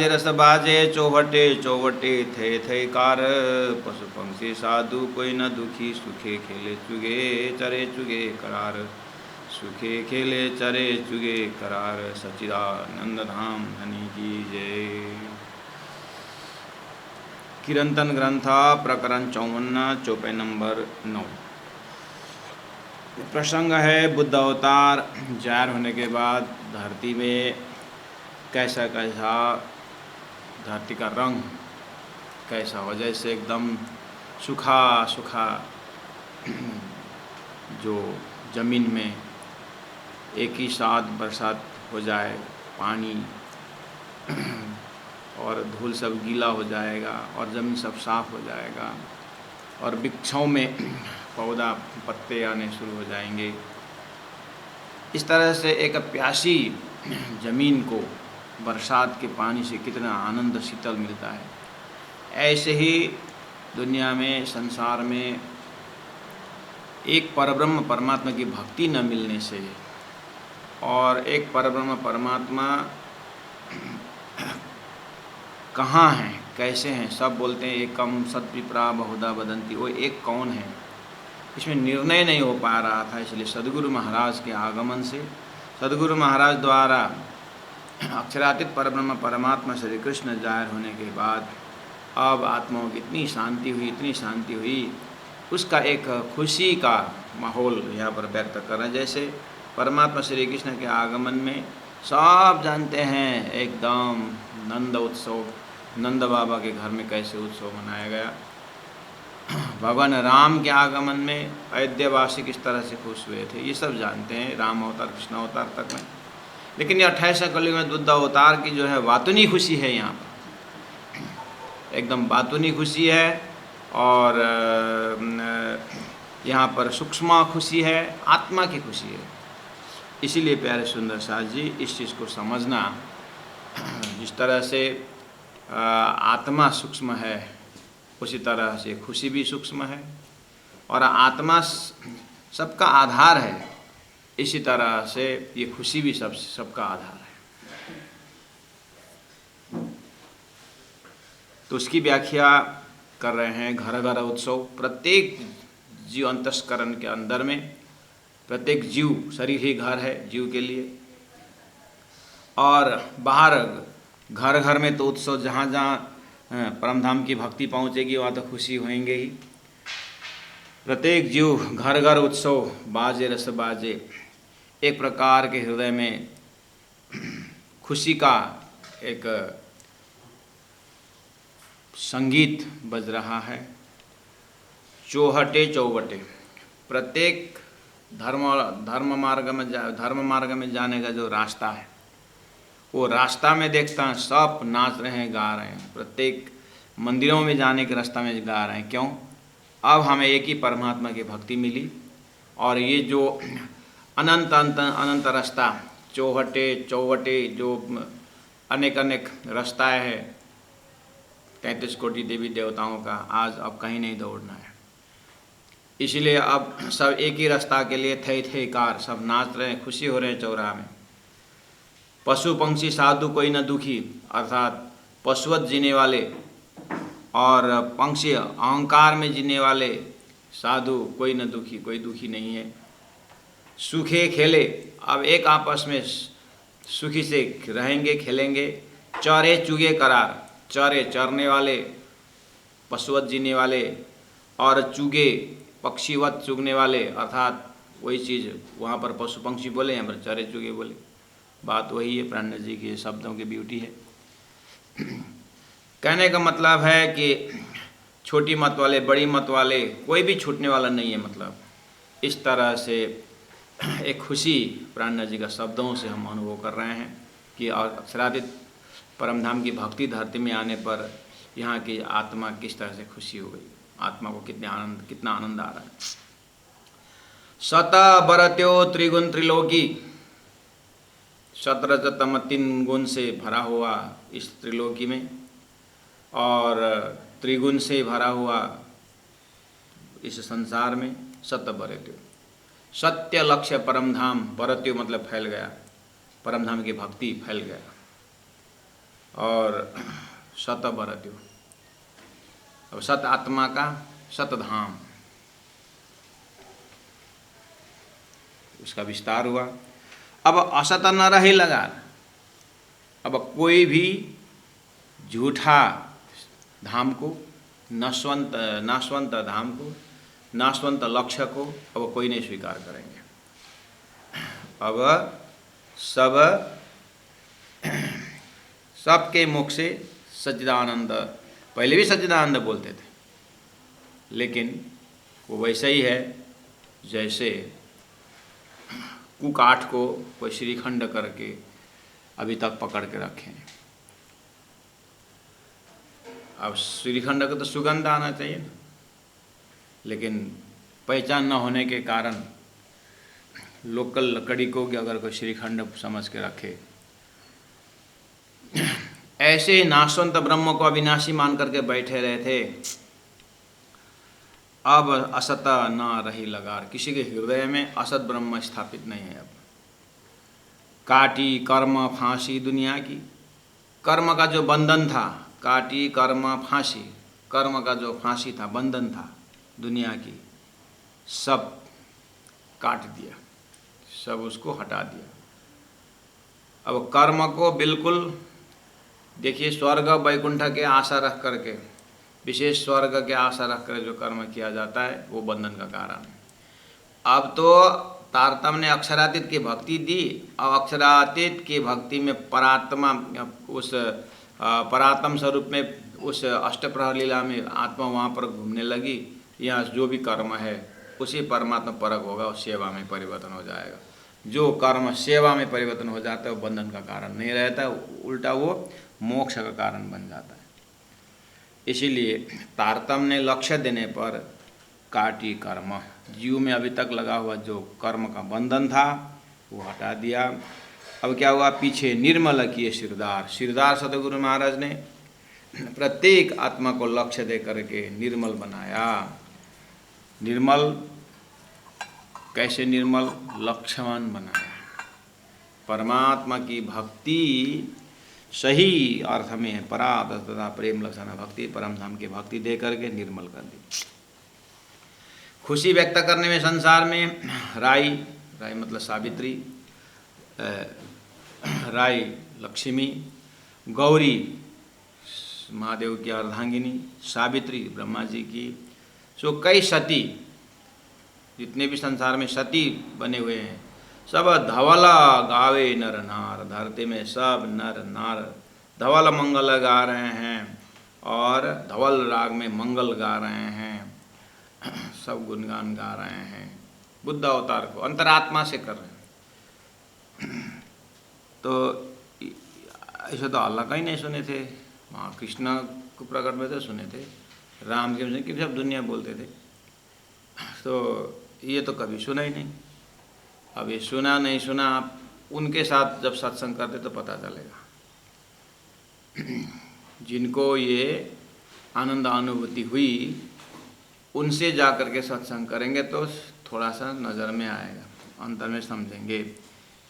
बाजे रस बाजे चौवटे चौवटे थे थे कार, पशु पंक्षी साधु कोई न दुखी, सुखे खेले चुगे चरे चुगे करार, सुखे खेले चरे चुगे करार, सच्चिदानंद धाम धनी की जय। कीर्तन ग्रंथ प्रकरण 54 चौपाई नंबर 9। प्रसंग है बुद्ध अवतार जाहिर होने के बाद धरती में कैसा कैसा धरती का रंग कैसा हो, जैसे एकदम सूखा सूखा जो ज़मीन में एक ही साथ बरसात हो जाए, पानी और धूल सब गीला हो जाएगा और ज़मीन सब साफ़ हो जाएगा और वृक्षों में पौधा पत्ते आने शुरू हो जाएंगे। इस तरह से एक प्यासी ज़मीन को बरसात के पानी से कितना आनंद शीतल मिलता है, ऐसे ही दुनिया में संसार में एक परब्रह्म परमात्मा की भक्ति न मिलने से और एक परब्रह्म परमात्मा कहाँ हैं कैसे हैं, सब बोलते हैं एकम सद्विप्रा बहुधा वदन्ति, वो एक कौन है, इसमें निर्णय नहीं हो पा रहा था। इसलिए सद्गुरु महाराज के आगमन से, सद्गुरु महाराज द्वारा अक्षरातीत परब्रह्म परमात्मा श्री कृष्ण जाहिर होने के बाद अब आत्माओं की इतनी शांति हुई, इतनी शांति हुई, उसका एक खुशी का माहौल यहाँ पर व्यक्त कर रहे हैं। जैसे परमात्मा श्री कृष्ण के आगमन में सब जानते हैं एकदम नंद उत्सव, नंद बाबा के घर में कैसे उत्सव मनाया गया, भगवान राम के आगमन में अयोध्यावासी किस तरह से खुश हुए थे, ये सब जानते हैं राम अवतार कृष्ण अवतार तक में। लेकिन ये 28 कलयुग में बुद्ध अवतार की जो है बातूनी खुशी है, यहाँ पर एकदम बातूनी खुशी है और यहाँ पर सूक्ष्म खुशी है, आत्मा की खुशी है। इसीलिए प्यारे सुंदर साथ जी इस चीज़ को समझना, जिस तरह से आत्मा सूक्ष्म है उसी तरह से खुशी भी सूक्ष्म है और आत्मा सबका आधार है, इसी तरह से ये खुशी भी सबका आधार है। तो उसकी व्याख्या कर रहे हैं घर घर उत्सव। प्रत्येक जीव अंतस्करण के अंदर में प्रत्येक जीव, शरीर ही घर है जीव के लिए, और बाहर घर घर में तो उत्सव, जहाँ जहाँ परमधाम की भक्ति पहुँचेगी वहाँ तो खुशी होंगे ही। प्रत्येक जीव घर घर उत्सव, बाजे रस बाजे, एक प्रकार के हृदय में खुशी का एक संगीत बज रहा है। चौहटे चौवटे, प्रत्येक धर्म मार्ग में जाने का जो रास्ता है, वो रास्ता में देखता है सब नाच रहे हैं, गा रहे हैं। प्रत्येक मंदिरों में जाने के रास्ता में गा रहे हैं। क्यों? अब हमें एक ही परमात्मा की भक्ति मिली और ये जो अनंत रास्ता, चौहटे चौवटे, जो अनेक अनेक रास्ताएँ हैं 33 कोटि देवी देवताओं का, आज अब कहीं नहीं दौड़ना है। इसलिए अब सब एक ही रास्ता के लिए थे कार, सब नाच रहे हैं, खुशी हो रहे हैं चौराहा में। पशु पंक्षी साधु कोई न दुखी, अर्थात पशुवत जीने वाले और पंक्षी अहंकार में जीने वाले साधु कोई न दुखी, कोई दुखी नहीं है। सूखे खेले, अब एक आपस में सुखी से रहेंगे खेलेंगे। चरे चुगे करार, चरे चरने वाले, पशुवत जीने वाले, और चुगे पक्षीवत चुगने वाले, अर्थात वही चीज़ वहाँ पर पशु पंक्षी बोले, यहाँ पर चरे चुगे बोले, बात वही है। प्राण जी के शब्दों की ब्यूटी है। कहने का मतलब है कि छोटी मत वाले बड़ी मत वाले कोई भी छूटने वाला नहीं है। मतलब इस तरह से एक खुशी प्राण जी का शब्दों से हम अनुभव कर रहे हैं कि अक्षरातीत परमधाम की भक्ति धरती में आने पर यहाँ की आत्मा किस तरह से खुशी हो गई, आत्मा को कितना आनंद आ रहा है। सत बरत्यो त्रिगुण त्रिलोकी, 17 3 गुण से भरा हुआ इस त्रिलोकी में और त्रिगुण से भरा हुआ इस संसार में। सत बरत्यो, सत्य लक्ष्य परमधाम, बरत्यो मतलब फैल गया, परमधाम की भक्ति फैल गया। और सत बरत्यो। अब सत आत्मा का सतधाम, उसका विस्तार हुआ। अब असत न रही लगार। अब कोई भी झूठा धाम को, नाशवंत धाम को, नाशवंत लक्ष्य को अब कोई नहीं स्वीकार करेंगे। अब सबके मुख से सच्चिदानंद, पहले भी सच्चिदानंद बोलते थे, लेकिन वो वैसे ही है जैसे कुकाठ को कोई श्रीखंड करके अभी तक पकड़ के रखे हैं। अब श्रीखंड को तो सुगंध आना चाहिए ना, लेकिन पहचान न होने के कारण लोकल लकड़ी को अगर कोई श्रीखंड समझ के रखे, ऐसे नाशवंत ब्रह्म को अविनाशी मान करके बैठे रहे थे। अब असत न रही लगार, किसी के हृदय में असत ब्रह्म स्थापित नहीं है। अब काटी कर्म फांसी दुनिया की, कर्म का जो बंधन था, काटी कर्म फांसी, कर्म का जो फांसी था, बंधन था दुनिया की, सब काट दिया, सब उसको हटा दिया। अब कर्म को बिल्कुल देखिए, स्वर्ग वैकुंठ के आशा रख करके, विशेष स्वर्ग के आशा रख कर जो कर्म किया जाता है वो बंधन का कारण है। अब तो तारतम्य ने अक्षरातीत की भक्ति दी, और अक्षरातीत की भक्ति में परात्मा, उस परात्म स्वरूप में, उस अष्टप्रहर लीला में आत्मा वहाँ पर घूमने लगी। यहाँ जो भी कर्म है उसी परमात्मा परक होगा, उस सेवा में परिवर्तन हो जाएगा। जो कर्म सेवा में परिवर्तन हो जाता है वो बंधन का कारण नहीं रहता, उल्टा वो मोक्ष का कारण बन जाता है। इसीलिए तारतम्य ने लक्ष्य देने पर काटी कर्म, जीव में अभी तक लगा हुआ जो कर्म का बंधन था वो हटा दिया। अब क्या हुआ, पीछे निर्मल किए सिरदार। सिरदार सतगुरु महाराज ने प्रत्येक आत्मा को लक्ष्य दे करके निर्मल बनाया। निर्मल कैसे? निर्मल लक्ष्यवान बनाया। परमात्मा की भक्ति सही अर्थ में परात तथा प्रेम लक्षण भक्ति, परम धाम की भक्ति दे करके निर्मल कर दी। खुशी व्यक्त करने में संसार में राई, राई मतलब सावित्री, राई लक्ष्मी, गौरी महादेव की अर्धांगिनी, सावित्री ब्रह्मा जी की, सो कई सती, जितने भी संसार में सती बने हुए हैं, सब धवला गावे नर नार। धरती में सब नर नार धवल मंगल गा रहे हैं और धवल राग में मंगल गा रहे हैं, सब गुणगान गा रहे हैं। बुद्ध अवतार को अंतरात्मा से कर रहे हैं। तो ऐसा तो अल्लाह का ही नहीं सुने थे, वहाँ कृष्ण को प्रकट में तो सुने थे, राम के सुने, सब दुनिया बोलते थे। तो ये तो कभी सुना ही नहीं। अब ये सुना नहीं सुना, आप उनके साथ जब सत्संग करते तो पता चलेगा। जिनको ये आनंद अनुभूति हुई, उनसे जा कर के सत्संग करेंगे तो थोड़ा सा नज़र में आएगा, अंतर में समझेंगे।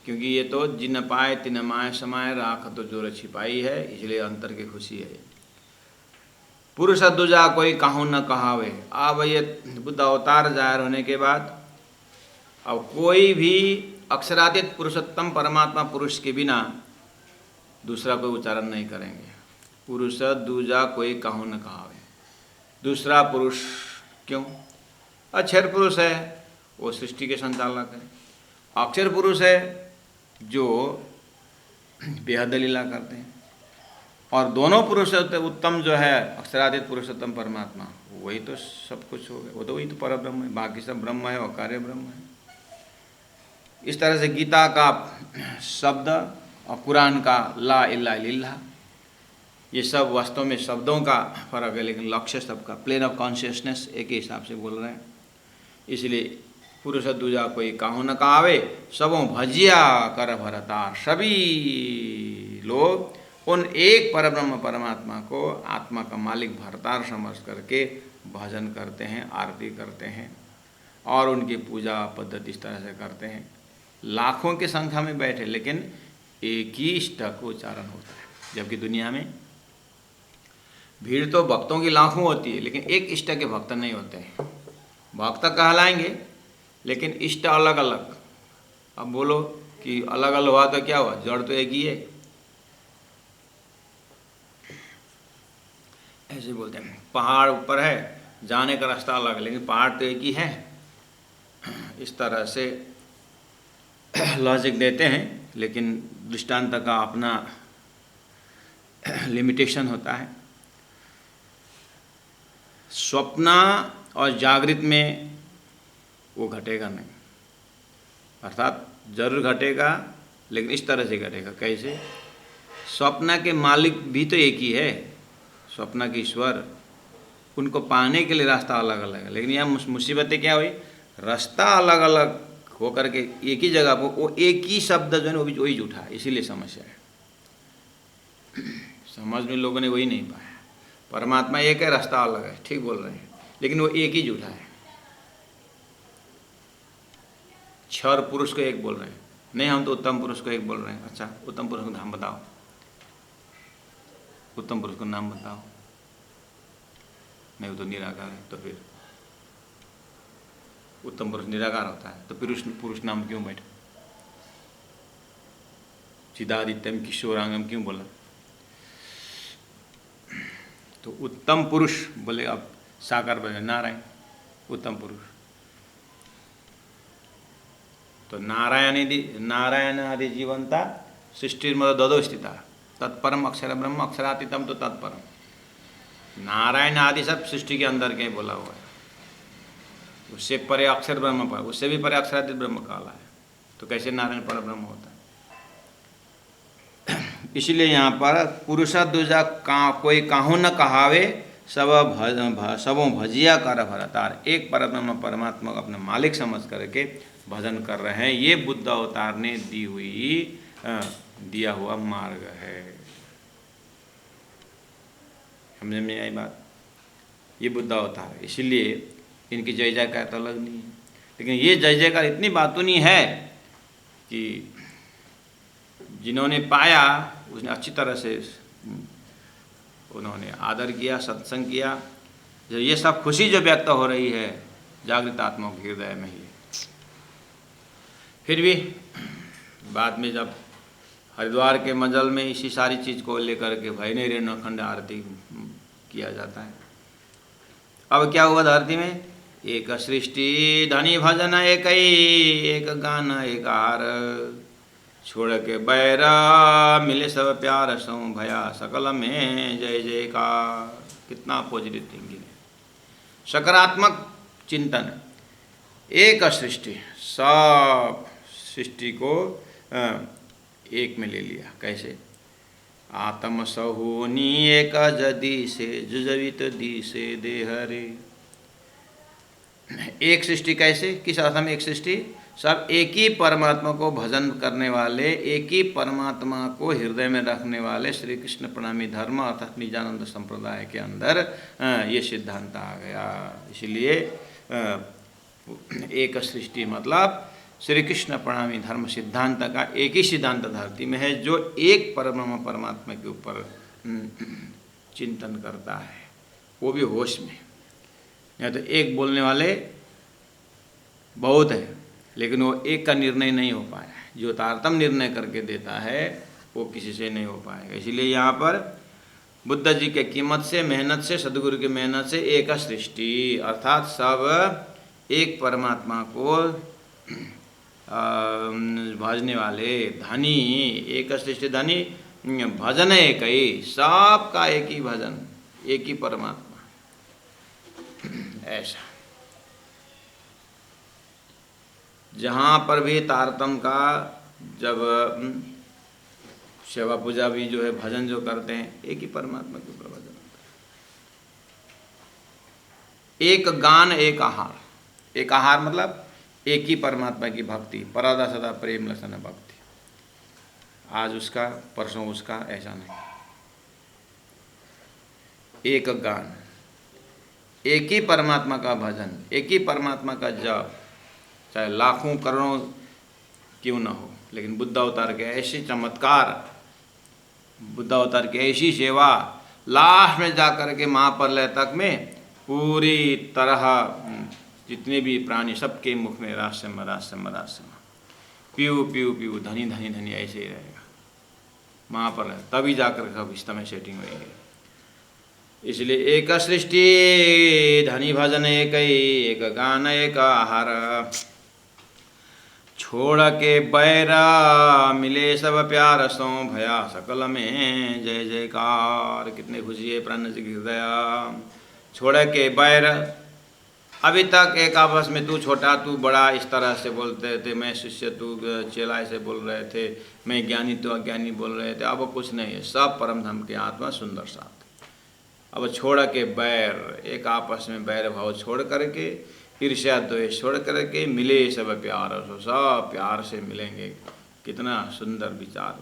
क्योंकि ये तो जिन पाए तिन माए समाए, राख तो जोर छिपाई है, इसलिए अंतर की खुशी है। पुरुष दूजा कोई कहूँ न कहावे। अब ये बुद्ध अवतार जाहिर होने के बाद अब कोई भी अक्षरातीत पुरुषोत्तम परमात्मा पुरुष के बिना दूसरा कोई उच्चारण नहीं करेंगे। पुरुष दूजा कोई कहूँ न कहावे। दूसरा पुरुष क्यों? अक्षर पुरुष है, वो सृष्टि के संचालक है। अक्षर पुरुष है जो बेहद लीला करते हैं, और दोनों पुरुष उत्तम जो है अक्षरातीत पुरुषोत्तम परमात्मा, वही तो सब कुछ हो गया। वो तो वही तो पर ब्रह्म है, बाकी सब ब्रह्म है और कार्य ब्रह्म है। इस तरह से गीता का शब्द और कुरान का ला इल्ला इल्लल्लाह, ये सब वास्तव में शब्दों का फर्क है, लेकिन लक्ष्य सबका, प्लेन ऑफ कॉन्शियसनेस एक ही हिसाब से बोल रहे हैं। इसलिए पुरुष दूजा कोई काहू न कहावे, सबों भजिया कर भरतार। सभी लोग उन एक परब्रह्म परमात्मा को आत्मा का मालिक भरतार समझ करके भजन करते हैं, आरती करते हैं, और उनकी पूजा पद्धति इस तरह से करते हैं। लाखों की संख्या में बैठे, लेकिन एक ही इष्ट को उच्चारण होता है। जबकि दुनिया में भीड़ तो भक्तों की लाखों होती है, लेकिन एक इष्ट के भक्त नहीं होते हैं। भक्त कहलाएंगे लेकिन इष्ट अलग अलग। अब बोलो कि अलग अलग हुआ तो क्या हुआ, जड़ तो एक ही है। ऐसे बोलते हैं पहाड़ ऊपर है, जाने का रास्ता अलग है, लेकिन पहाड़ तो एक ही है। इस तरह से लॉजिक देते हैं, लेकिन दृष्टांत का अपना लिमिटेशन होता है। स्वप्न और जागृत में वो घटेगा नहीं, अर्थात जरूर घटेगा, लेकिन इस तरह से घटेगा। कैसे? स्वप्न के मालिक भी तो एक ही है, स्वप्न के ईश्वर, उनको पाने के लिए रास्ता अलग अलग है। लेकिन यहाँ मुसीबतें क्या हुई, रास्ता अलग अलग होकर के एक ही जगह पर वो एक ही शब्द जो है वो भी वही झूठा है, इसीलिए समस्या है। समझ में लोगों ने वही नहीं पाया। परमात्मा एक है, रास्ता अलग है, ठीक बोल रहे हैं, लेकिन वो एक ही झूठा है। क्षर पुरुष को एक बोल रहे हैं, नहीं हम तो उत्तम पुरुष को एक बोल रहे हैं। अच्छा, उत्तम पुरुष का नाम बताओ, उत्तम पुरुष का नाम बताओ। नहीं, वो तो निराकार है। तो फिर उत्तम पुरुष निराकार होता है, तो पुरुष नाम क्यों बैठा? चिदादित्यम किशोरांगम क्यों बोला? तो उत्तम पुरुष बोले, अब साकार बोले नारायण उत्तम पुरुष। तो नारायण आदि जीवंता सृष्टिर्मद ददो स्थिता तत्परम अक्षर ब्रह्म अक्षरातीतम तो तत्परम। नारायण आदि सब सृष्टि के अंदर के बोला हुआ है। उससे परे अक्षर ब्रह्म पर, उससे भी परे अक्षरातीत ब्रह्म काला है। तो कैसे नारायण पर ब्रह्म होता है? इसलिए यहाँ पर पुरुष दूजा कोई काहू न कहावे सबों भजिया कर भरतार। एक परब्रह्म परमात्मा को अपना मालिक समझ करके भजन कर रहे हैं। ये बुद्ध अवतार ने दिया हुआ मार्ग है। समझ में आई बात? ये बुद्ध अवतार है, इसीलिए इनकी जय जयकार तो अलग नहीं है। लेकिन ये जय जयकार इतनी बातूनी है कि जिन्होंने पाया उसने अच्छी तरह से उन्होंने आदर किया, सत्संग किया। जो ये सब खुशी जो व्यक्त हो रही है जागृत आत्माओं के हृदय में ही। फिर भी बाद में जब हरिद्वार के मंजल में इसी सारी चीज़ को लेकर के भय रेणु अखंड आरती किया जाता है। अब क्या हुआ धरती में? एक सृष्टि धनी भजन एक गान एक हार, छोड़ के बैरा मिले सब प्यार सो भया सकल में जय जयकार। कितना पॉजिटिव थिंकिंग है, सकारात्मक चिंतन। एक सृष्टि, सब सृष्टि को एक में ले लिया। कैसे? आत्म सहोनी एक जदी से जुजवित दी से देहरे। एक सृष्टि कैसे, किस अर्थ में एक सृष्टि? सब एक ही परमात्मा को भजन करने वाले, एक ही परमात्मा को हृदय में रखने वाले श्री कृष्ण प्रणामी धर्म अर्थात निजानंद संप्रदाय के अंदर ये सिद्धांत आ गया। इसलिए एक सृष्टि मतलब श्री कृष्ण प्रणामी धर्म सिद्धांत का एक ही सिद्धांत धरती में है, जो एक परब्रह्म परमात्मा के ऊपर चिंतन करता है, वो भी होश में। नहीं तो एक बोलने वाले बहुत है, लेकिन वो एक का निर्णय नहीं हो पाया। जो तारतम निर्णय करके देता है वो किसी से नहीं हो पाएगा। इसीलिए यहाँ पर बुद्ध जी के कीमत से, मेहनत से, सदगुरु की मेहनत से एक सृष्टि अर्थात सब एक परमात्मा को भजने वाले धनी, एक सृष्टि धनी भजन एक ही, सबका एक ही भजन, एक ही परमात्मा। ऐसा जहाँ पर भी तारतम का, जब सेवा पूजा भी जो है भजन जो करते हैं, एक ही परमात्मा के ऊपर भजन होता है। एक गान एक आहार। एक आहार मतलब एक ही परमात्मा की भक्ति, परादा सदा प्रेम लसन भक्ति। आज उसका परसों उसका, ऐसा नहीं। एक गान, एक ही परमात्मा का भजन, एक ही परमात्मा का जप, चाहे लाखों करोड़ों क्यों ना हो। लेकिन बुद्ध अवतार के ऐसे चमत्कार बुद्ध अवतार की ऐसी सेवा, लास्ट में जा कर के महाप्रलय तक में पूरी तरह जितने भी प्राणी सबके मुख में रास्यम रास्यम रास्यम, पीऊ पीऊ पीऊ, धनी धनी धनी, ऐसे ही रहेगा महाप्रलय, तभी जाकर सब इस समय सेटिंग होगी। इसलिए एक सृष्टि धनी भजन एक गान एक आहार, छोड़ के बैर मिले सब प्यार सो, भया सकल में जय जयकार। कितने खुशी है प्राण जी की हृदय। छोड़ के बैर, अभी तक एक आपस में तू छोटा तू बड़ा इस तरह से बोलते थे, मैं शिष्य तू चेला ऐसे बोल रहे थे, मैं ज्ञानी तू अज्ञानी बोल रहे थे। अब कुछ नहीं है, सब परम धाम के आत्मा सुंदर साथ। अब छोड़ के बैर, एक आपस में बैर भाव छोड़ करके, ईर्ष्या द्वेष छोड़ करके, मिले सब प्यार सो, सब प्यार से मिलेंगे। कितना सुंदर विचार।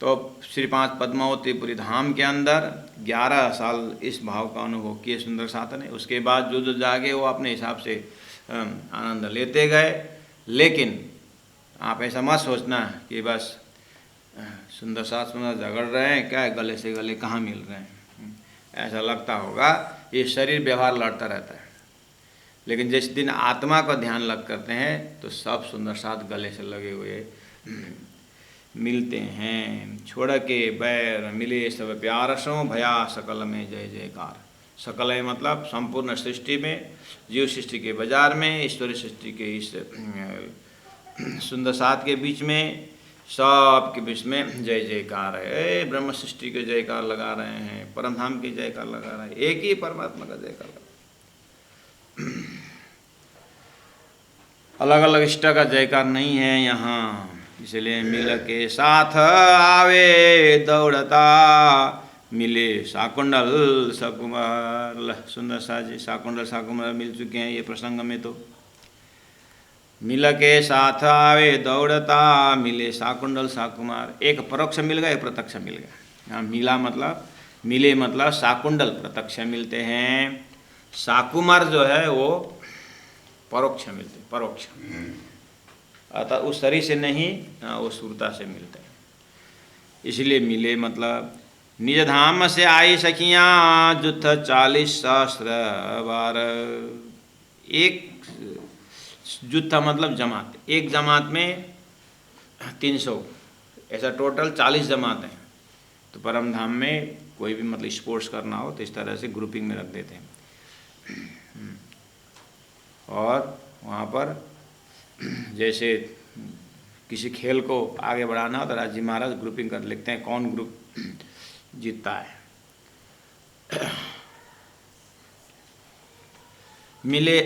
तो श्री 5 पद्मावतीपुरी धाम के अंदर 11 साल इस भाव का अनुभव किए सुंदर साथ ने। उसके बाद जो जो जागे वो अपने हिसाब से आनंद लेते गए। लेकिन आप ऐसा मत सोचना कि बस सुंदर साथ सुंदर झगड़ रहे हैं, क्या गले से गले कहाँ मिल रहे हैं, ऐसा लगता होगा। ये शरीर व्यवहार लड़ता रहता है, लेकिन जिस दिन आत्मा का ध्यान लग करते हैं तो सब सुंदर साथ गले से लगे हुए मिलते हैं। छोड़ के बैर मिले सब प्यार सो, भया सकल में जय जयकार। सकल है मतलब संपूर्ण सृष्टि में, जीव सृष्टि के बाजार में, ईश्वरीय सृष्टि के इस सुंदर साथ के बीच में, सब के बीच में जय जयकार है। ब्रह्म सृष्टि के जयकार लगा रहे हैं, परम धाम की जयकार लगा रहे हैं, एक ही परमात्मा का जयकार लगा। अलग अलग इष्ट का जयकार नहीं है यहाँ। इसलिए मिल के साथ आवे दौड़ता, मिले शाकुंडल सकुमार। सुंदर सा जी शाकुंडल शाकुमार मिल चुके हैं ये प्रसंग में। तो मिल के साथ आवे दौड़ता, मिले शाकुंडल शाकुमार। एक परोक्ष मिल गया, एक प्रत्यक्ष मिल गया। यहाँ मिला मतलब, मिले मतलब शाकुंडल प्रत्यक्ष मिलते हैं, शाकुमार जो है वो परोक्ष मिलते, परोक्ष। अतः उस शरीर से नहीं, वो सुरता से मिलते हैं। इसलिए मिले मतलब निज धाम से आई सखियाँ, जुथ 40 सहस्र बार। एक जुत्था मतलब जमात, एक जमात में 300, ऐसा टोटल 40 जमात हैं। तो परम धाम में कोई भी मतलब स्पोर्ट्स करना हो तो इस तरह से ग्रुपिंग में रख देते हैं। और वहाँ पर जैसे किसी खेल को आगे बढ़ाना हो तो राज जी महाराज ग्रुपिंग कर लिखते हैं, कौन ग्रुप जीतता है। मिले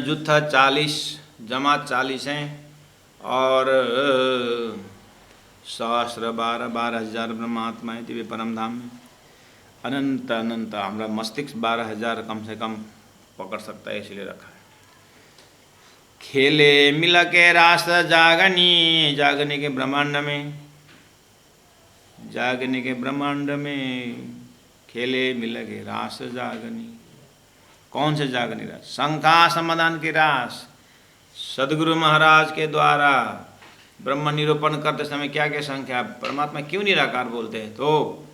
जुत्था 40, जमात 40 हैं, और सहस्र 12,000 ब्रह्मात्माएं दिव्य परम धाम में। अनंत अनंत हमारा मस्तिष्क 12,000 कम से कम पकड़ सकता है, इसलिए रखा है। खेले मिल के रास जागनी, जागने के ब्रह्मांड में, जागने के ब्रह्मांड में खेले मिल के रास जागनी। कौन से जागनी रास? शंखा समाधान की रास। सदगुरु महाराज के द्वारा ब्रह्म निरूपण करते समय क्या क्या संख्या, परमात्मा क्यों निराकार बोलते हैं? तो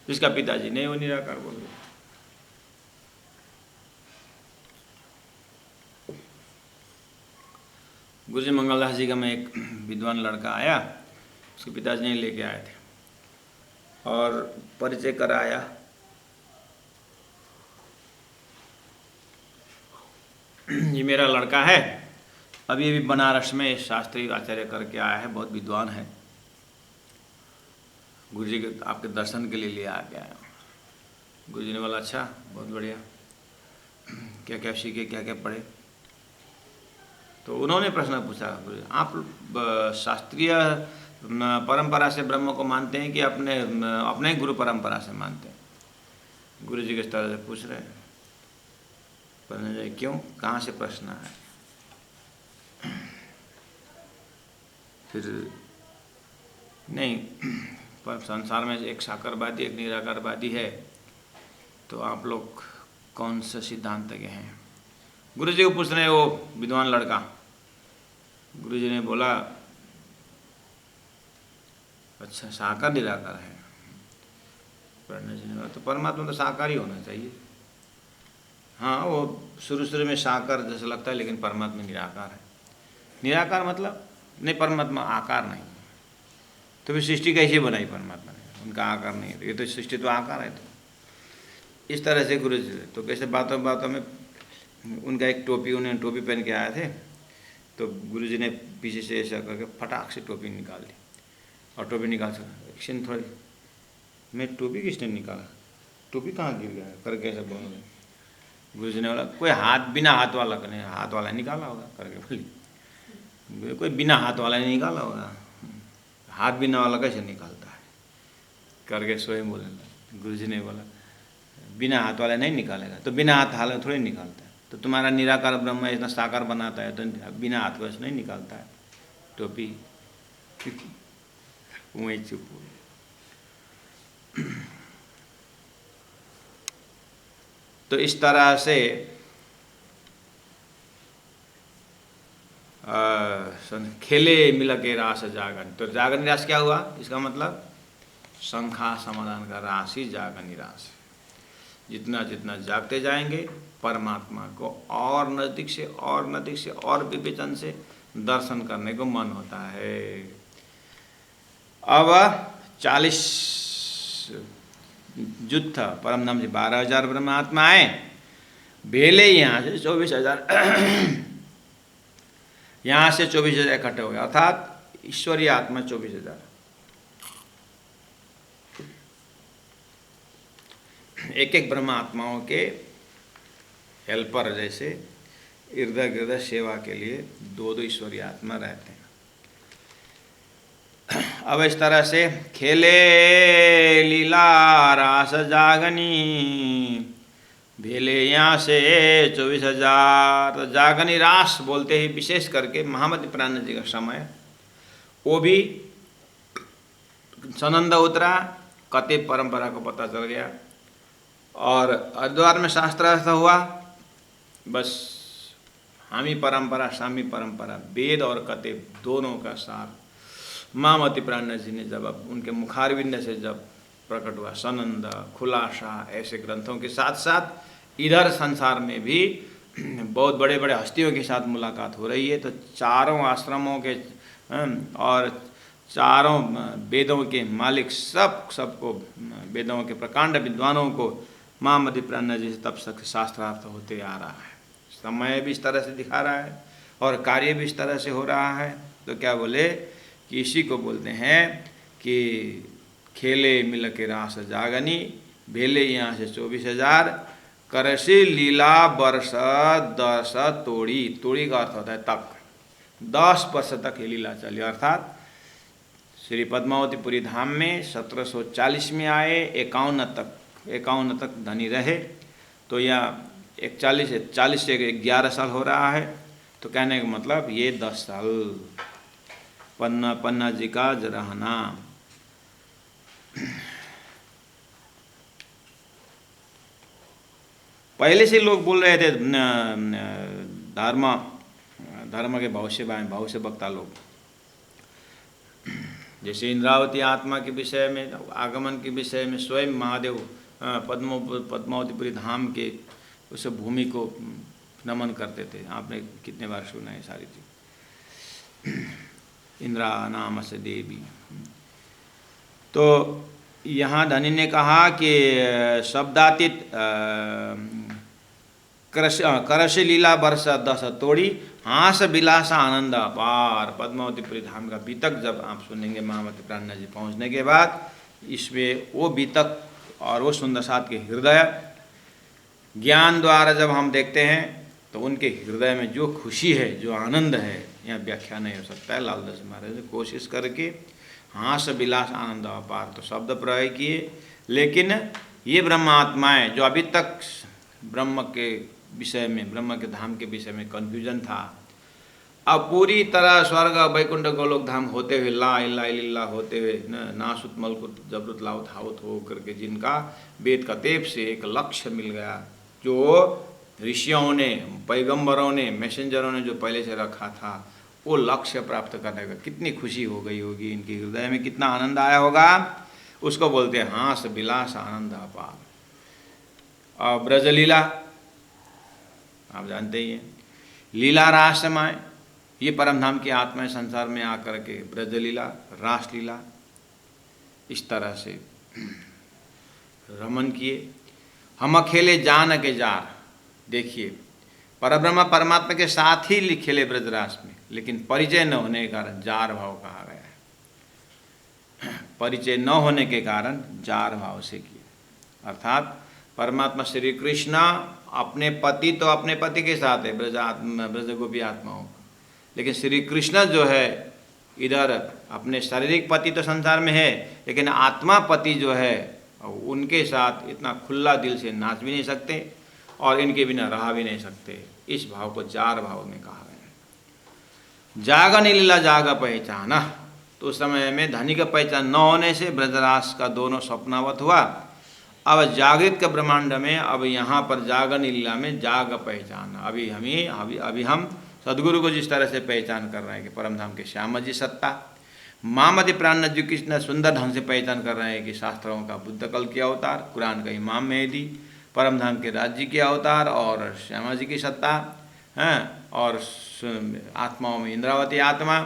जिसका पिताजी नहीं वो निराकार बोलते। गुरुजी मंगलदास जी का मैं एक विद्वान लड़का आया, उसके पिताजी ने लेके आए थे और परिचय कराया। ये मेरा लड़का है, अभी अभी बनारस में शास्त्री आचार्य करके आया है, बहुत विद्वान है। गुरुजी के आपके दर्शन के लिए आ गया। गुरुजी ने बोला अच्छा, बहुत बढ़िया, क्या क्या सीखे, क्या क्या पढ़े? तो उन्होंने प्रश्न पूछा, गुरुजी आप शास्त्रीय परंपरा से ब्रह्म को मानते हैं कि अपने गुरु परंपरा से मानते हैं? गुरुजी किस तरह से पूछ रहे हैं। क्यों, कहाँ से प्रश्न है? फिर नहीं, पर संसार में एक साकारवादी एक निराकारवादी है, तो आप लोग कौन से सिद्धांत के हैं? गुरुजी को पूछ रहे हैं वो विद्वान लड़का। गुरुजी ने बोला अच्छा, साकार निराकार है। प्रणय जी ने तो परमात्मा तो साकार ही होना चाहिए। हाँ, वो शुरू में साकार जैसा लगता है, लेकिन परमात्मा निराकार है। निराकार मतलब नहीं, परमात्मा आकार नहीं, तो फिर सृष्टि कैसे बनाई परमात्मा ने? उनका आकार नहीं है, ये तो सृष्टि तो आकार है। तो इस तरह से गुरु जी तो कैसे बातों बातों में उनका एक टोपी, उन्हें टोपी पहन के आए थे, तो गुरु जी ने पीछे से ऐसा करके फटाक से टोपी निकाल दी, और टोपी निकाल सका थोड़ी, मैं टोपी किसने निकाला, टोपी कहाँ गिर गया करके ऐसा बोल। गुरु जी ने बोला कोई बिना हाथ वाला नहीं, हाथ वाला निकाला होगा करके बोली, कोई बिना हाथ वाला नहीं निकाला होगा, हाथ बिना वाला कैसे निकालता है करके स्वयं बोले। गुरु जी ने बोला बिना हाथ वाला नहीं निकालेगा, तो बिना हाथ वाला थोड़ी निकालता है, तो तुम्हारा निराकार ब्रह्म इतना साकार बनाता है, तो बिना हाथ को नहीं निकालता है टोपी। वहीं चुप हो। तो इस तरह से खेले मिल के रास जागन, तो जागन रास क्या हुआ? इसका मतलब संख्या समाधान का राशि जागन रास। जितना जितना जागते जाएंगे परमात्मा को और नज़दीक से और नज़दीक से और विवेचन से दर्शन करने को मन होता है। अब 40 युद्ध परम धाम से 12,000 ब्रह्मात्मा आए, भेले यहाँ से 24,000 यहाँ से 24,000 इकट्ठे हो गए, अर्थात ईश्वरीय आत्मा 24,000। एक एक ब्रह्मात्माओं के हेल्पर जैसे इर्द गिर्द सेवा के लिए 2-2 ईश्वरीय आत्मा रहते हैं। अब इस तरह से खेले लीला रास जागनी, भेले यहाँ से 24,000। तो जागनी रास बोलते ही विशेष करके महामति प्राण जी का समय, वो भी सनंद उतरा, कते परंपरा को पता चल गया, और हरिद्वार में शास्त्रार्थ हुआ। बस हामी परंपरा स्वामी परंपरा, वेद और कते दोनों का सार महामति प्राण जी ने जब उनके मुखारविंद से जब प्रकट हुआ, सनंद, खुलासा ऐसे ग्रंथों के साथ साथ इधर संसार में भी बहुत बड़े बड़े हस्तियों के साथ मुलाकात हो रही है। तो चारों आश्रमों के और चारों वेदों के मालिक सबको, वेदों के प्रकांड विद्वानों को महामति प्राण जी से तब तक शास्त्रार्थ होते आ रहा है। समय भी इस तरह से दिखा रहा है और कार्य भी इस तरह से हो रहा है। तो क्या बोले कि इसी को बोलते हैं कि खेले मिल के रास जागनी, भेले यहाँ से 24,000, करसी लीला वर्ष 10 तोड़ी। तोड़ी का अर्थ होता है तक, 10 वर्ष तक ये लीला चली, अर्थात श्री पद्मावतीपुरी धाम में 1740 में आए, 51 तक धनी रहे। तो यह 40 से 11 साल हो रहा है। तो कहने का मतलब ये 10 साल पन्ना जी का रहना। पहले से लोग बोल रहे थे धर्म के भविष्य वक्ता लोग, जैसे इंद्रावती आत्मा के विषय में, आगमन के विषय में स्वयं महादेव पद्मावतीपुरी धाम के उस भूमि को नमन करते थे। आपने कितने बार सुना है सारी चीज, इंद्रा नाम से देवी। तो यहाँ धनी ने कहा कि शब्दातीत करश लीला वर्ष 10 तोड़ी, हास विलासा आनंद अपार। पद्मावतीपुरी धाम का बीतक जब आप सुनेंगे महामति प्राण जी पहुँचने के बाद, इसमें वो बीतक और वो सुंदर साथ के हृदय ज्ञान द्वारा जब हम देखते हैं तो उनके हृदय में जो खुशी है, जो आनंद है, यहाँ व्याख्या नहीं हो सकता है। लालदास महाराज ने कोशिश करके हास विलास आनंद अपार तो शब्द प्रयोग किए, लेकिन ये ब्रह्मात्माएं जो अभी तक ब्रह्म के विषय में, ब्रह्म के धाम के विषय में कन्फ्यूजन था, अब पूरी तरह स्वर्ग वैकुंठ गोलोक धाम होते हुए, ला इला इल्ला होते हुए, नासुत मलकुत जबरुत लाउत हाउत हो करके जिनका वेद कतेब से एक लक्ष्य मिल गया, जो ऋषियों ने, पैगंबरों ने, मैसेंजरों ने जो पहले से रखा था, वो लक्ष्य प्राप्त करने का कितनी खुशी हो गई होगी, इनके हृदय में कितना आनंद आया होगा, उसको बोलते हैं हास विलास आनंद अपार। और ब्रजलीला आप जानते ही हैं, लीला रासमय, ये परम धाम की आत्माएं संसार में आकर के ब्रजलीला रासलीला इस तरह से रमन किए। हम अकेले जान के जार, देखिए परब्रह्म परमात्मा के साथ ही खेले ब्रजरास में, लेकिन परिचय न होने के कारण जार भाव कहा गया है। परिचय न होने के कारण जार भाव से किए, अर्थात परमात्मा श्री कृष्ण अपने पति तो अपने पति के साथ है ब्रज गोपी आत्माओं का, लेकिन श्री कृष्ण जो है इधर अपने शारीरिक पति तो संसार में है, लेकिन आत्मा पति जो है उनके साथ इतना खुला दिल से नाच भी नहीं सकते और इनके बिना रह भी नहीं सकते। इस भाव को जार भाव में कहा गया है। जाग नीला जाग पहचाना, तो उस समय में धनी का पहचान न होने से ब्रजरास का दोनों स्वप्नावत हुआ। अब जागृत के ब्रह्मांड में, अब यहाँ पर जाग नीला में जाग पहचान, अभी हम सदगुरु को जिस तरह से पहचान कर रहे हैं कि परमधाम के श्याम जी सत्ता, मामति प्राण जी कृष्ण सुंदर ढंग से पहचान कर रहे हैं कि शास्त्रों का बुद्ध कल की अवतार, कुरान का इमाम मेहदी, परमधाम के राज्य के अवतार और श्यामा जी की सत्ता हैं, और आत्माओं में इंद्रावती आत्मा,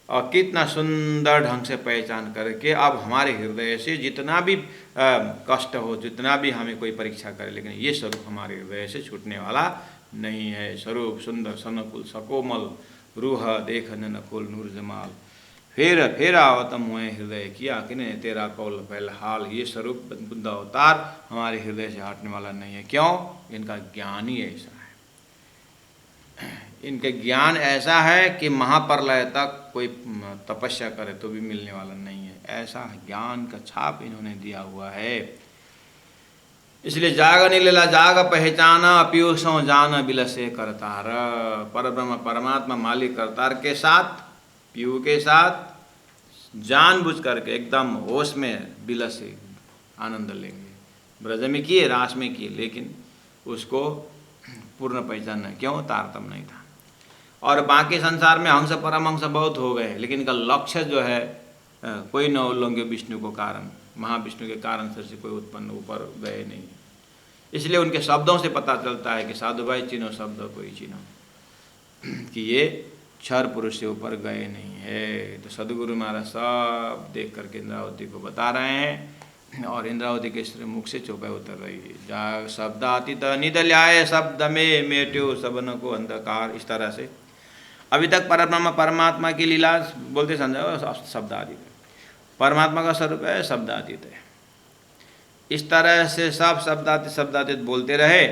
और कितना सुंदर ढंग से पहचान करके अब हमारे हृदय से जितना भी कष्ट हो, जितना भी हमें कोई परीक्षा करे, लेकिन ये स्वरूप हमारे हृदय से छूटने वाला नहीं है। स्वरूप सुंदर सनकुल सकोमल रूह देख नकुल नूर जमाल, फिर आवतम हुए हृदय किया किने तेरा कौल पहल हाल। ये स्वरूप बुद्ध अवतार हमारे हृदय से हटने वाला नहीं है। क्यों? इनका ज्ञान ही ऐसा है, इनके ज्ञान ऐसा है कि महाप्रलय तक कोई तपस्या करे तो भी मिलने वाला नहीं है, ऐसा ज्ञान का छाप इन्होंने दिया हुआ है। इसलिए जाग नीला जाग पहचाना पीयूषों जान बिलसे करतार, परब्रह्म परमात्मा मालिक करतार के साथ, पीयू के साथ जानबूझ करके एकदम होश में बिलसे आनंद लेंगे। ब्रज में किए, रास में किए, लेकिन उसको पूर्ण पहचान नहीं, क्यों? तारतम नहीं था। और बाकी संसार में हंस परमहंस बहुत हो गए, लेकिन इनका लक्ष्य जो है कोई न उल्लंघ्य विष्णु को कारण, महाविष्णु के कारण से कोई उत्पन्न ऊपर गए नहीं। इसलिए उनके शब्दों से पता चलता है कि साधु भाई चिन्हो शब्द कोई चिन्हो, कि ये क्षर पुरुष से ऊपर गए नहीं है। तो सदगुरु महाराज सब देख करके इंद्रावती को बता रहे हैं, और इंद्रावती के मुख से चौपाई उतर रही है। जा शब्दातीत निदल्याय शब्द में मेट्यो सबन को अंधकार, इस तरह से अभी तक परब्रह्म परमात्मा की लीला बोलते समझा शब्दातीत, परमात्मा का स्वरूप है शब्दातीत है। इस तरह से सब शब्दातीत बोलते रहे,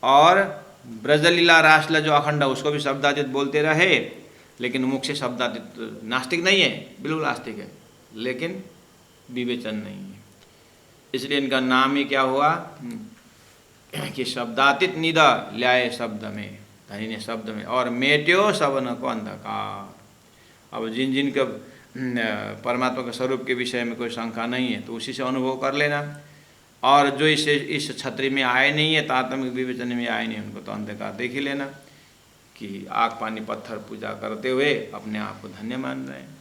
और ब्रजलीला रासलीला जो अखंड है उसको भी शब्दातीत बोलते रहे, लेकिन मुख से शब्दातीत, नास्तिक नहीं है, बिल्कुल आस्तिक है, लेकिन विवेचन नहीं है। इसलिए इनका नाम ही क्या हुआ कि शब्दातीत निदा ल्याए शब्द में, धनी ने शब्द में, और मेट्यो सबन को अंधकार। अब जिन जिन का परमात्मा के स्वरूप के विषय में कोई शंका नहीं है तो उसी से अनुभव कर लेना, और जो इस छत्री में आए नहीं है, तारतम्य विवेचन में आए नहीं, उनको तो अंधकार देख ही लेना कि आग पानी पत्थर पूजा करते हुए अपने आप को धन्य मान रहे हैं।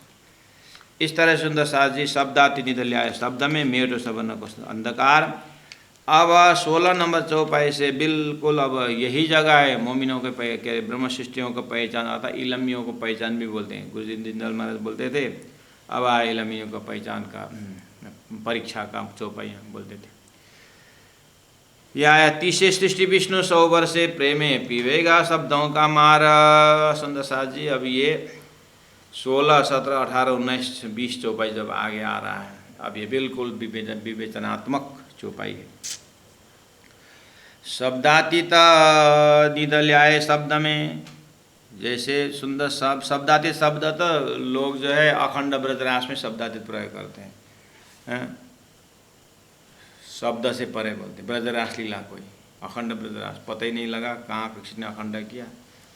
इस तरह सुंदर साज जी शब्दातीत निदल्याय शब्द में मेट्यो सबन को अंधकार। अब 16 नंबर चौपाई से बिल्कुल अब यही जगह है मोमिनों के ब्रह्म सृष्टियों को पहचान आता, इलमियों को पहचान भी बोलते हैं, गुरु दीनदयाल महाराज बोलते थे। अब इलमियों को पहचान का परीक्षा का चौपाई बोलते थे। या 30 सृष्टि विष्णु 100 वर्षे प्रेमे पीवेगा शब्दों का मार। सुंदर साज जी अब ये 16, 17, 18, 19, 20 चौपाई जब आगे आ रहा है, अब ये बिल्कुल विवेचनात्मक चौपाई है। शब्दातीत निदल्याय शब्द में, जैसे सुंदर शब्दातीत शब्द तो लोग जो है अखंड ब्रजरास में शब्दातीत प्रयोग करते हैं, शब्द से परे बोलते, ब्रजरास लीला कोई अखंड ब्रजरास पता ही नहीं लगा कहाँ कृष्ण ने अखंड किया,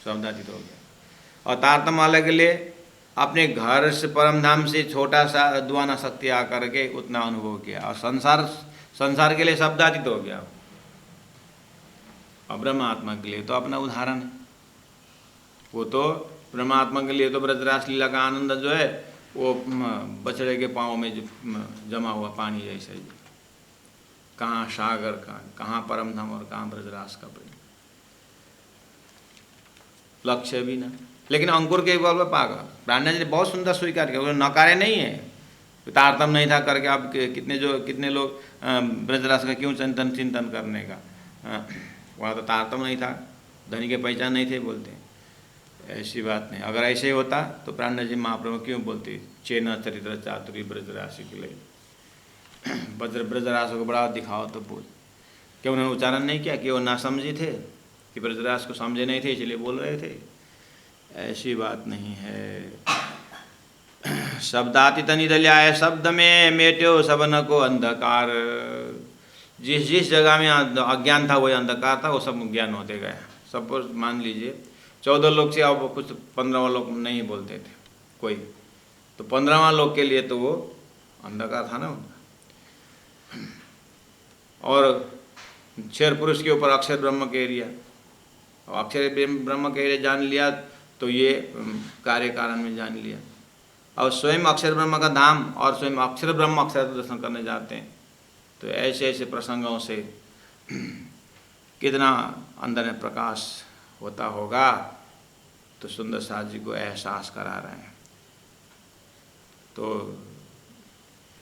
शब्दातीत हो गया। और तारतम्य वाले के लिए अपने घर से परमधाम से छोटा सा दुआना शक्ति आकर के उतना अनुभव किया, और संसार के लिए शब्दातीत हो गया। और ब्रह्म आत्मा के लिए तो अपना उदाहरण है, वो तो परमात्मा के लिए तो ब्रजरास लीला का आनंद जो है वो बछड़े के पाँव में जमा हुआ पानी जैसे ही। कहाँ सागर का, कहाँ परम धाम और कहाँ ब्रजरास का प्रेम, लक्ष्य भी ना। लेकिन अंकुर के बल पर पागा प्राण जी ने बहुत सुंदर स्वीकार किया, नकारे नहीं है, तारतम नहीं था करके। अब कितने लोग ब्रजरास का क्यों चिंतन करने का, वहाँ तो तारतम नहीं था, धनी के पहचान नहीं थे बोलते। ऐसी बात नहीं, अगर ऐसे होता तो प्राण जी महाप्रभु क्यों बोलते चेन चरित्र चातुरी ब्रजराशि के लिए, ब्रजरास को बड़ा दिखाओ तो बोल। क्या उन्होंने उच्चारण नहीं किया कि वो ना समझे थे, कि ब्रजरास को समझे नहीं थे इसलिए बोल रहे थे? ऐसी बात नहीं है। शब्दातीत निधल्याय शब्द में मेट्यो सबन को अंधकार। जिस जिस जगह में अज्ञान था वही अंधकार था, वो सब ज्ञान होते गया। सपोज मान लीजिए 14 लोग से अब कुछ 15वां लोग नहीं बोलते थे कोई, तो 15वां लोग के लिए तो वो अंधकार था ना उनका। और क्षर पुरुष के ऊपर अक्षर ब्रह्म के एरिया, और अक्षर ब्रह्म के एरिया जान लिया तो ये कार्य कारण में जान लिया। और स्वयं अक्षर ब्रह्म का धाम और स्वयं अक्षर ब्रह्म अक्षर दर्शन करने जाते हैं। तो ऐसे ऐसे प्रसंगों से कितना अंदर में प्रकाश होता होगा, तो सुंदर साथ जी को एहसास करा रहे हैं। तो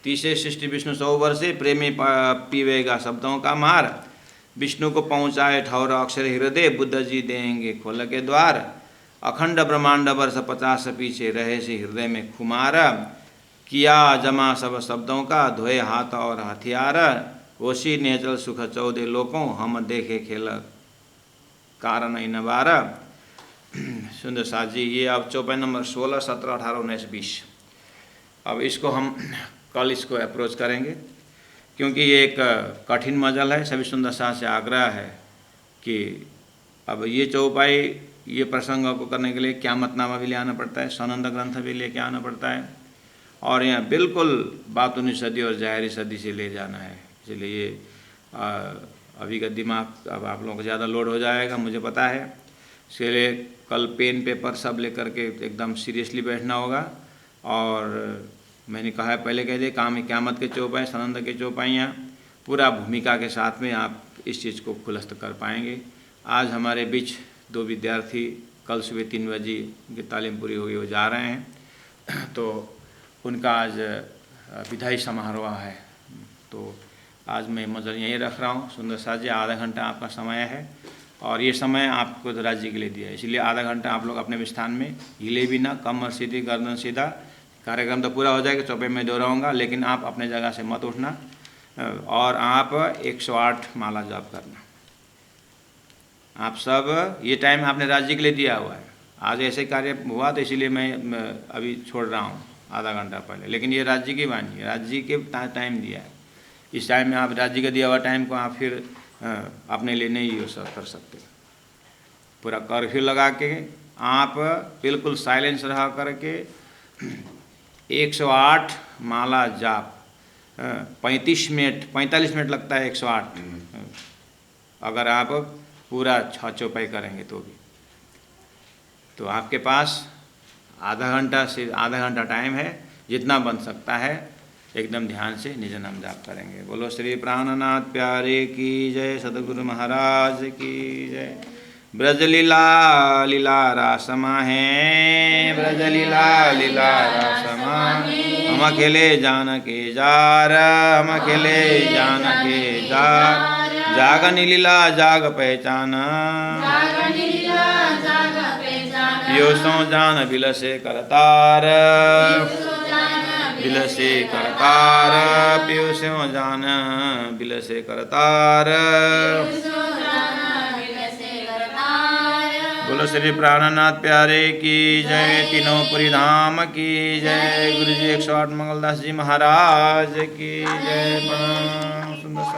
तीसरे सृष्टि विष्णु 100 वर्षे प्रेमी पीवेगा शब्दों का मार। विष्णु को पहुँचाए ठौर अक्षर हृदय, बुद्ध जी देंगे खोल के द्वार। अखंड ब्रह्मांड वर्ष 50 पीछे रहे से हृदय में खुमार। किया जमा सब शब्दों का धोए हाथ और हथियार। होशी नेचल सुख 14 लोकों, हम देखे खेल कारण इन बार। सुंदर साथ जी ये अब चौपाई नंबर 16, 17, 18, 19, 20। अब इसको हम कल इसको अप्रोच करेंगे, क्योंकि ये एक कठिन मजल है। सभी सुंदर साथ से आग्रह है कि अब ये चौपाई ये प्रसंगों को करने के लिए क़यामतनामा भी ले आना पड़ता है, सनंद ग्रंथ भी लेके आना पड़ता है, और यहाँ बिल्कुल बातूनी सदी और ज़ाहिरी सदी से ले जाना है। इसलिए अभी का दिमाग अब आप लोगों को ज़्यादा लोड हो जाएगा, मुझे पता है। इसलिए कल पेन पेपर सब लेकर के एकदम सीरियसली बैठना होगा। और मैंने कहा है पहले कह दिए, क़यामत के चौपाई, सनंद के चौपाइयाँ पूरा भूमिका के साथ में आप इस चीज़ को खुलस्त कर पाएंगे। आज हमारे बीच 2 विद्यार्थी कल सुबह 3 बजे उनकी तालीम पूरी होगी, वो जा रहे हैं, तो उनका आज विदाई समारोह है। तो आज मैं मजल यहीं रख रहा हूँ। सुंदर साथ जी आधा घंटा आपका समय है, और ये समय आपको राज्य के लिए दिया है, इसलिए आधा घंटा आप लोग अपने स्थान में हिले भी ना, कमर सीधी गर्दन सीधा। कार्यक्रम तो पूरा हो जाएगा, चौपाई में दोहराऊंगा, लेकिन आप अपने जगह से मत उठना, और आप 108 माला जाप करना। आप सब ये टाइम आपने राज्य के लिए दिया हुआ है। आज ऐसे कार्य हुआ तो इसीलिए मैं अभी छोड़ रहा हूँ आधा घंटा पहले, लेकिन ये राज्य की वाणी है, राज्य के टाइम दिया है। इस टाइम में आप राज्य का दिया हुआ टाइम को आप फिर अपने लिए नहीं यूज कर सकते। पूरा कर्फ्यू लगा के आप बिल्कुल साइलेंस रहा करके 108 माला जाप, 45 मिनट लगता है 108, अगर आप पूरा 6 चौपाई करेंगे तो भी। तो आपके पास आधा घंटा टाइम है, जितना बन सकता है एकदम ध्यान से निज नाम जाप करेंगे। बोलो श्री प्राणनाथ प्यारे की जय, सदगुरु महाराज की जय। ब्रजलीला लीला रासमा है, ब्रजलीला लीला रासमा। हम अकेले जान के जार, हम अकेले जान के जार। जागनी लीला जाग पहचान, यो सो जान बिलसे करतार, बिलसे करतार, पियो स्यों जान बिलसे करतार। बोलो श्री प्राणनाथ प्यारे की जय, तीनों पुरी धाम की जय। गुरु जी 108 मंगलदास जी महाराज की जय। प्रणाम। सुंदर